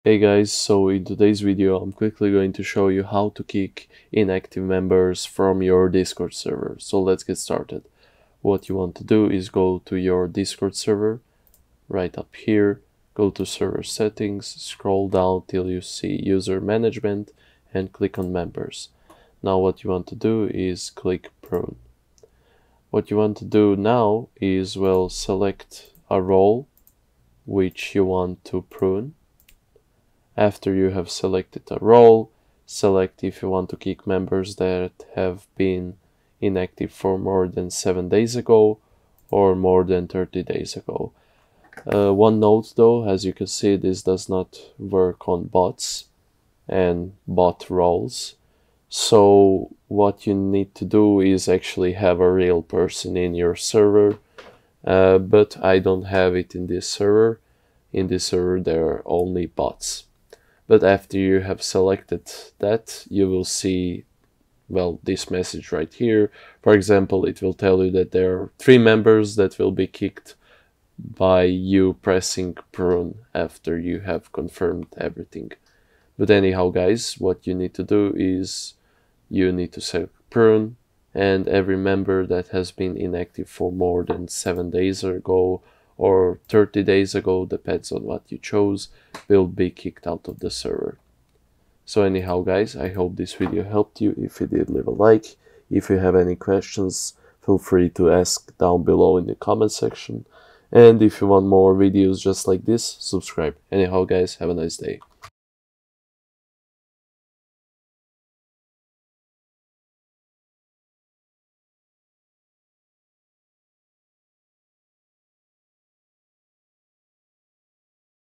Hey guys, so in today's video I'm quickly going to show you how to kick inactive members from your Discord server. So let's get started. What you want to do is go to your Discord server, right up here, go to server settings, scroll down till you see user management and click on members. Now what you want to do is click prune. What you want to do now is, well, select a role which you want to prune. After you have selected a role, select if you want to kick members that have been inactive for more than 7 days ago or more than 30 days ago. One note though, as you can see, this does not work on bots and bot roles. So what you need to do is actually have a real person in your server, but I don't have it in this server. In this server there are only bots. But after you have selected that, you will see, well, this message right here. For example, it will tell you that there are 3 members that will be kicked by you pressing prune after you have confirmed everything. But anyhow, guys, what you need to do is you need to select prune, and every member that has been inactive for more than 7 days ago or 30 days ago, depends on what you chose, will be kicked out of the server. So anyhow guys, I hope this video helped you. If it did, leave a like. If you have any questions, feel free to ask down below in the comment section. And if you want more videos just like this, subscribe. Anyhow guys, have a nice day.